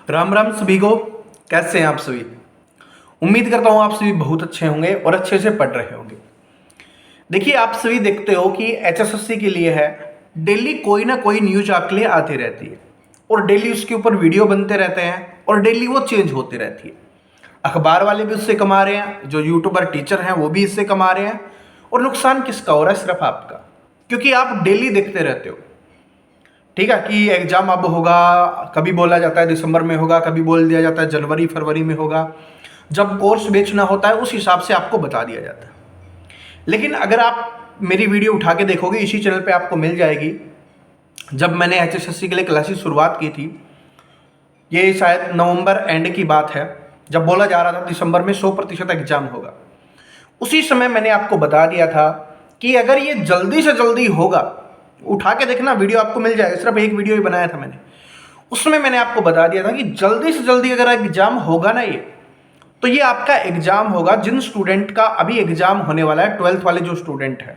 राम राम सभी को। कैसे हैं आप सभी? उम्मीद करता हूँ आप सभी बहुत अच्छे होंगे और अच्छे से पढ़ रहे होंगे। देखिए, आप सभी देखते हो कि एचएसएससी के लिए है, डेली कोई ना कोई न्यूज आपके लिए आती रहती है और डेली उसके ऊपर वीडियो बनते रहते हैं और डेली वो चेंज होती रहती है। अखबार वाले भी उससे कमा रहे हैं, जो यूट्यूबर टीचर हैं वो भी इससे कमा रहे हैं। और नुकसान किसका हो रहा है? सिर्फ आपका, क्योंकि आप डेली देखते रहते हो। ठीक है कि एग्जाम अब होगा, कभी बोला जाता है दिसंबर में होगा, कभी बोल दिया जाता है जनवरी फरवरी में होगा। जब कोर्स बेचना होता है उस हिसाब से आपको बता दिया जाता है। लेकिन अगर आप मेरी वीडियो उठा के देखोगे, इसी चैनल पे आपको मिल जाएगी। जब मैंने एचएसएससी के लिए क्लासेस शुरुआत की थी, ये शायद नवंबर एंड की बात है, जब बोला जा रहा था दिसंबर में 100% एग्जाम होगा, उसी समय मैंने आपको बता दिया था कि अगर ये जल्दी से जल्दी होगा, उठा के देखना वीडियो आपको मिल जाएगा, सिर्फ एक वीडियो ही बनाया था मैंने। उसमें मैंने आपको बता दिया था कि जल्दी से जल्दी अगर एग्जाम होगा ना ये, तो ये आपका एग्जाम होगा जिन स्टूडेंट का अभी एग्जाम होने वाला है, 12th वाले जो स्टूडेंट है,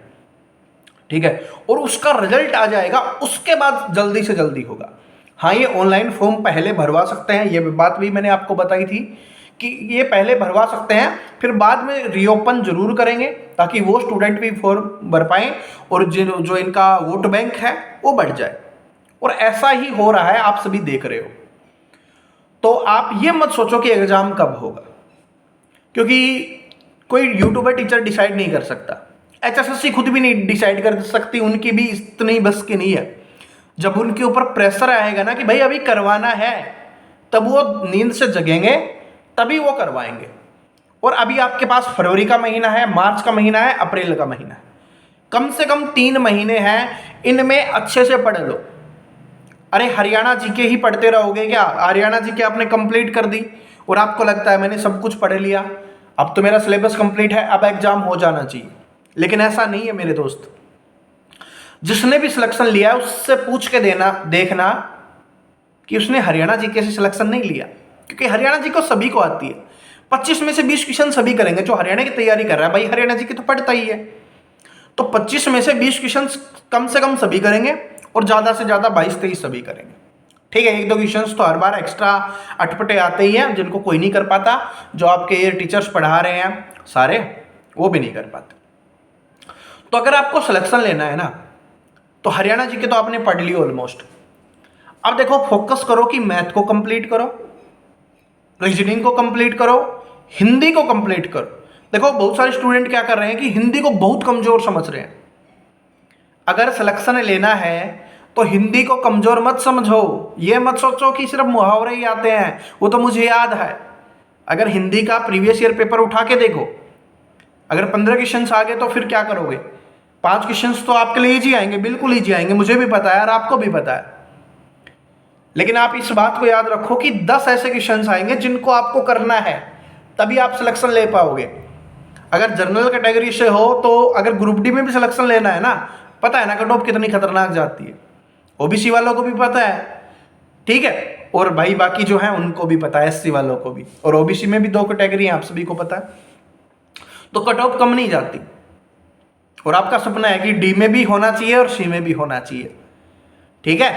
ठीक है, और उसका रिजल्ट आ जाएगा उसके बाद जल्दी से जल्दी होगा। हाँ, ये ऑनलाइन फॉर्म पहले भरवा सकते हैं, ये बात भी मैंने आपको बताई थी कि ये पहले भरवा सकते हैं, फिर बाद में रीओपन जरूर करेंगे ताकि वो स्टूडेंट भी फॉर्म भर पाएं और जो इनका वोट बैंक है वो बढ़ जाए। और ऐसा ही हो रहा है, आप सभी देख रहे हो। तो आप ये मत सोचो कि एग्जाम कब होगा, क्योंकि कोई यूट्यूबर टीचर डिसाइड नहीं कर सकता, एचएसएससी खुद भी नहीं डिसाइड कर सकती, उनकी भी इतनी बस की नहीं है। जब उनके ऊपर प्रेशर आएगा ना कि भाई अभी करवाना है, तब वो नींद से जगेंगे, तभी वो करवाएंगे। और अभी आपके पास फरवरी का महीना है, मार्च का महीना है, अप्रैल का महीना है, कम से कम 3 महीने हैं, इनमें अच्छे से पढ़ लो। अरे हरियाणा जीके ही पढ़ते रहोगे क्या? हरियाणा जीके आपने कंप्लीट कर दी और आपको लगता है मैंने सब कुछ पढ़ लिया, अब तो मेरा सिलेबस कंप्लीट है, अब एग्जाम हो जाना चाहिए। लेकिन ऐसा नहीं है मेरे दोस्त। जिसने भी सिलेक्शन लिया है उससे पूछ के देखना कि उसने हरियाणा जीके से सिलेक्शन नहीं लिया, क्योंकि हरियाणा जी को सभी को आती है। 25 में से 20 क्वेश्चन सभी करेंगे। जो हरियाणा की तैयारी कर रहा है भाई, हरियाणा जी की तो पढ़ता ही है, तो 25 में से 20 क्वेश्चन कम से कम सभी करेंगे और ज्यादा से ज्यादा 22-23 सभी करेंगे। ठीक है, 1-2 क्वेश्चन तो हर बार एक्स्ट्रा अटपटे आते ही हैं, जिनको कोई नहीं कर पाता। जो आपके ये टीचर्स पढ़ा रहे हैं सारे, वो भी नहीं कर पाते। तो अगर आपको सिलेक्शन लेना है ना, तो हरियाणा जी के तो आपने पढ़ ली ऑलमोस्ट। अब देखो, फोकस करो कि मैथ को कंप्लीट करो, रीजनिंग को कंप्लीट करो, हिंदी को कंप्लीट करो। देखो, बहुत सारे स्टूडेंट क्या कर रहे हैं कि हिंदी को बहुत कमजोर समझ रहे हैं। अगर सिलेक्शन लेना है तो हिंदी को कमजोर मत समझो। ये मत सोचो कि सिर्फ मुहावरे ही आते हैं, वो तो मुझे याद है। अगर हिंदी का प्रीवियस ईयर पेपर उठा के देखो, अगर 15 क्वेश्चन आ गए तो फिर क्या करोगे? 5 क्वेश्चन तो आपके लिए ईजी आएंगे, बिल्कुल ईजी आएंगे, मुझे भी पता है और आपको भी पता है। लेकिन आप इस बात को याद रखो कि 10 ऐसे क्वेश्चन आएंगे जिनको आपको करना है, तभी आप सिलेक्शन ले पाओगे। अगर जनरल कैटेगरी से हो तो अगर ग्रुप डी में भी सिलेक्शन लेना है ना, पता है ना कट ऑफ कितनी खतरनाक जाती है, ओबीसी वालों को भी पता है, ठीक है, और भाई बाकी जो है उनको भी पता है, एससी वालों को भी, और ओबीसी में भी 2 कैटेगरी हैं, आप सभी को पता है। तो कट ऑफ कम नहीं जाती। और आपका सपना है कि डी में भी होना चाहिए और सी में भी होना चाहिए, ठीक है,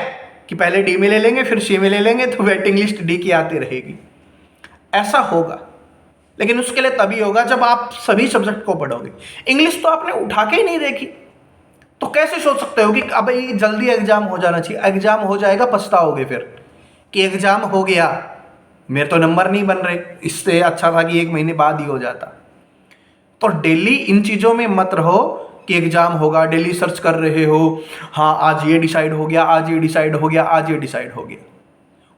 कि पहले डी में ले लेंगे फिर सी में ले लेंगे, तो वेटिंग लिस्ट डी की आती रहेगी। ऐसा होगा, लेकिन उसके लिए तभी होगा जब आप सभी सब्जेक्ट को पढ़ोगे। इंग्लिश तो आपने उठा के ही नहीं देखी, तो कैसे सोच सकते हो कि अब ये जल्दी एग्जाम हो जाना चाहिए? एग्जाम हो जाएगा, पछताओगे फिर कि एग्जाम हो गया, मेरे तो नंबर नहीं बन रहे, इससे अच्छा था कि 1 महीने बाद ही हो जाता। तो डेली इन चीजों में मत रहो कि एग्जाम होगा, डेली सर्च कर रहे हो, हाँ आज ये डिसाइड हो गया, आज ये डिसाइड हो गया, आज ये डिसाइड हो गया।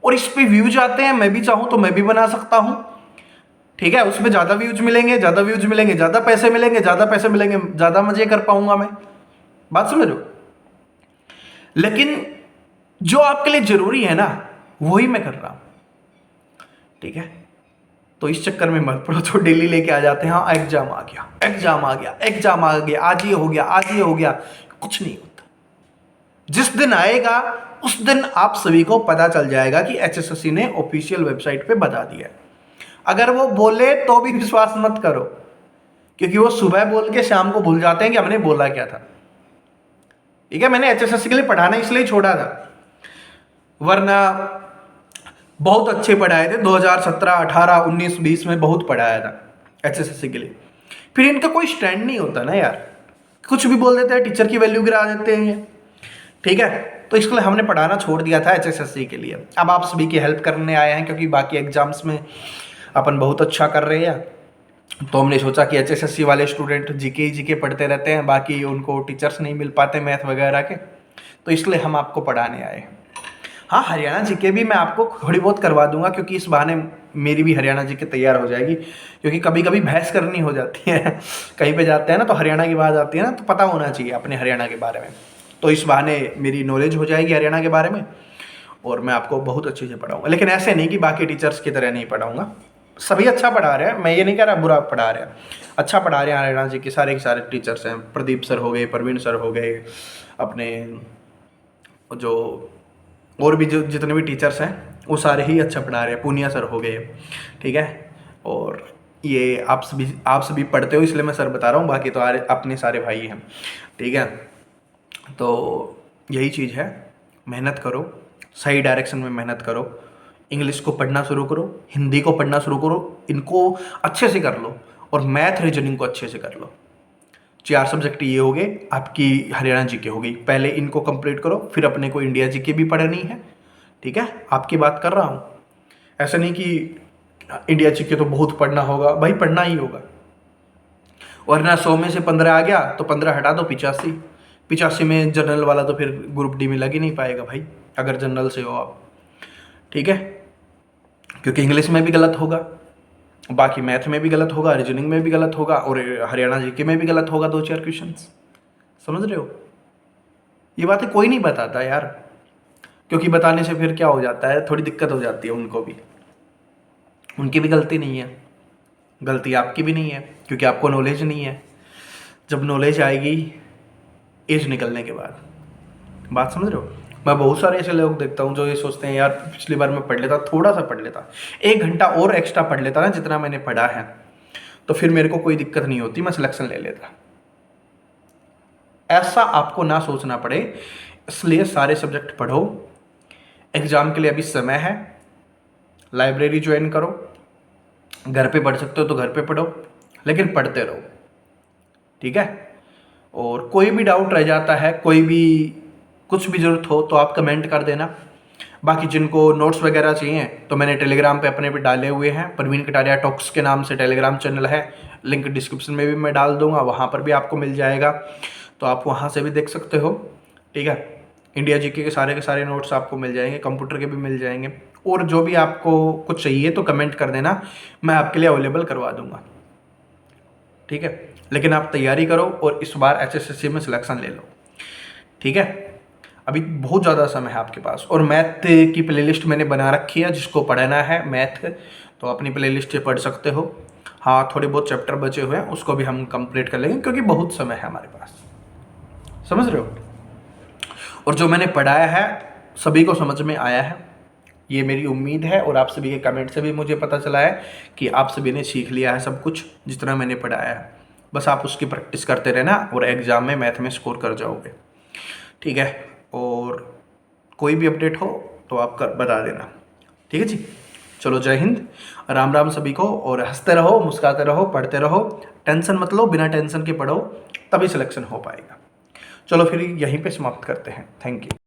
और इस पे व्यूज आते हैं, मैं भी चाहूं तो मैं भी बना सकता हूं, ठीक है, उसमें ज्यादा व्यूज मिलेंगे, ज्यादा व्यूज मिलेंगे, ज्यादा पैसे मिलेंगे, ज्यादा पैसे मिलेंगे, ज्यादा मजे कर पाऊंगा मैं। बात समझ लो। लेकिन जो आपके लिए जरूरी है ना, वही मैं कर रहा हूं, ठीक है। तो इस चक्कर में मत पड़ो, तो डेली लेके आ जाते हैं, हाँ एग्जाम आ गया, एग्जाम आ गया, एग्जाम आ गया, आज ये हो गया, आज ये हो गया। कुछ नहीं होता। जिस दिन आएगा उस दिन आप सभी को पता चल जाएगा कि एचएसएससी ने ऑफिशियल वेबसाइट पे बता दिया। अगर वो बोले तो भी विश्वास मत करो, क्योंकि वो सुबह बोल के शाम को भूल जाते हैं कि हमने बोला क्या था, ठीक है। मैंने एचएसएससी के लिए पढ़ाना इसलिए छोड़ा था, वरना बहुत अच्छे पढ़ाए थे 2017, 18, 19, 20 में बहुत पढ़ाया था एचएसएससी के लिए। फिर इनका कोई स्टैंड नहीं होता ना यार, कुछ भी बोल देते हैं, टीचर की वैल्यू गिरा देते हैं ये। ठीक है, तो इसके लिए हमने पढ़ाना छोड़ दिया था एचएसएससी के लिए। अब आप सभी की हेल्प करने आए हैं क्योंकि बाकी एग्जाम्स में अपन बहुत अच्छा कर रहे हैं, तो हमने सोचा कि एचएसएससी वाले स्टूडेंट जीके पढ़ते रहते हैं, बाकी उनको टीचर्स नहीं मिल पाते मैथ वगैरह के, तो इसलिए हम आपको पढ़ाने आए। हाँ, हरियाणा जीके भी मैं आपको थोड़ी बहुत करवा दूंगा, क्योंकि इस बहाने मेरी भी हरियाणा जीके तैयार हो जाएगी, क्योंकि कभी कभी बहस करनी हो जाती है कहीं पे जाते हैं ना तो हरियाणा की बात आती है ना, तो पता होना चाहिए अपने हरियाणा के बारे में। तो इस बहाने मेरी नॉलेज हो जाएगी हरियाणा के बारे में, और मैं आपको बहुत अच्छे से पढ़ाऊँगा। लेकिन ऐसे नहीं कि बाकी टीचर्स की तरह नहीं पढ़ाऊँगा, सभी अच्छा पढ़ा रहे हैं, मैं ये नहीं कह रहा बुरा पढ़ा रहे हैं, अच्छा पढ़ा रहे हैं। हरियाणा जी के सारे टीचर्स हैं, प्रदीप सर हो गए, प्रवीण सर हो गए, अपने जो और भी जो जितने भी टीचर्स हैं वो सारे ही अच्छा पढ़ा रहे हैं, पूनिया सर हो गए। ठीक है, और ये आप सभी पढ़ते हो इसलिए मैं सर बता रहा हूँ, बाकी तो अपने सारे भाई हैं। ठीक है, तो यही चीज़ है, मेहनत करो, सही डायरेक्शन में मेहनत करो, इंग्लिश को पढ़ना शुरू करो, हिंदी को पढ़ना शुरू करो, इनको अच्छे से कर लो, और मैथ रीजनिंग को अच्छे से कर लो। 4 सब्जेक्ट ये हो गए, आपकी हरियाणा जीके हो गई। पहले इनको कंप्लीट करो, फिर अपने को इंडिया जीके भी पढ़नी है। ठीक है, आपकी बात कर रहा हूँ, ऐसा नहीं कि इंडिया जीके तो बहुत पढ़ना होगा, भाई पढ़ना ही होगा, वरना 100 में से 15 आ गया तो 15 हटा दो, 85 में जनरल वाला तो फिर ग्रुप डी में लग ही नहीं पाएगा भाई, अगर जनरल से हो आप। ठीक है, क्योंकि इंग्लिश में भी गलत होगा, बाकी मैथ में भी गलत होगा, रीजनिंग में भी गलत होगा, और हरियाणा जीके में भी गलत होगा 2-4 क्वेश्चंस। समझ रहे हो, ये बातें कोई नहीं बताता यार, क्योंकि बताने से फिर क्या हो जाता है, थोड़ी दिक्कत हो जाती है उनको भी, उनकी भी गलती नहीं है, गलती आपकी भी नहीं है, क्योंकि आपको नॉलेज नहीं है। जब नॉलेज आएगी एज निकलने के बाद, बात समझ रहे हो। मैं बहुत सारे ऐसे लोग देखता हूँ जो ये सोचते हैं यार पिछली बार मैं पढ़ लेता, थोड़ा सा पढ़ लेता, 1 घंटा और एक्स्ट्रा पढ़ लेता ना जितना मैंने पढ़ा है, तो फिर मेरे को कोई दिक्कत नहीं होती, मैं सिलेक्शन ले लेता। ऐसा आपको ना सोचना पड़े, इसलिए सारे सब्जेक्ट पढ़ो। एग्जाम के लिए अभी समय है, लाइब्रेरी ज्वाइन करो, घर पे पढ़ सकते हो तो घर पे पढ़ो, लेकिन पढ़ते रहो। ठीक है, और कोई भी डाउट रह जाता है, कोई भी कुछ भी ज़रूरत हो तो आप कमेंट कर देना। बाकी जिनको नोट्स वगैरह चाहिए तो मैंने टेलीग्राम पे अपने पे डाले हुए हैं, प्रवीण कटारिया टॉक्स के नाम से टेलीग्राम चैनल है, लिंक डिस्क्रिप्शन में भी मैं डाल दूंगा, वहाँ पर भी आपको मिल जाएगा, तो आप वहाँ से भी देख सकते हो। ठीक है, इंडिया जीके के सारे नोट्स आपको मिल जाएंगे, कंप्यूटर के भी मिल जाएंगे, और जो भी आपको कुछ चाहिए तो कमेंट कर देना, मैं आपके लिए अवेलेबल करवा दूँगा। ठीक है, लेकिन आप तैयारी करो और इस बार एचएसएससी में सिलेक्शन ले लो। ठीक है, अभी बहुत ज़्यादा समय है आपके पास, और मैथ की प्लेलिस्ट मैंने बना रखी है, जिसको पढ़ना है मैथ तो अपनी प्लेलिस्ट से पढ़ सकते हो। हाँ, थोड़े बहुत चैप्टर बचे हुए हैं, उसको भी हम कंप्लीट कर लेंगे, क्योंकि बहुत समय है हमारे पास। समझ रहे हो, और जो मैंने पढ़ाया है सभी को समझ में आया है, ये मेरी उम्मीद है, और आप सभी के कमेंट से भी मुझे पता चला है कि आप सभी ने सीख लिया है सब कुछ जितना मैंने पढ़ाया है। बस आप उसकी प्रैक्टिस करते रहना और एग्ज़ाम में मैथ में स्कोर कर जाओगे। ठीक है, और कोई भी अपडेट हो तो आप बता देना। ठीक है जी, चलो जय हिंद, राम राम सभी को, और हंसते रहो, मुस्कुराते रहो, पढ़ते रहो, टेंशन मत लो, बिना टेंशन के पढ़ो, तभी सिलेक्शन हो पाएगा। चलो फिर यहीं पे समाप्त करते हैं, थैंक यू।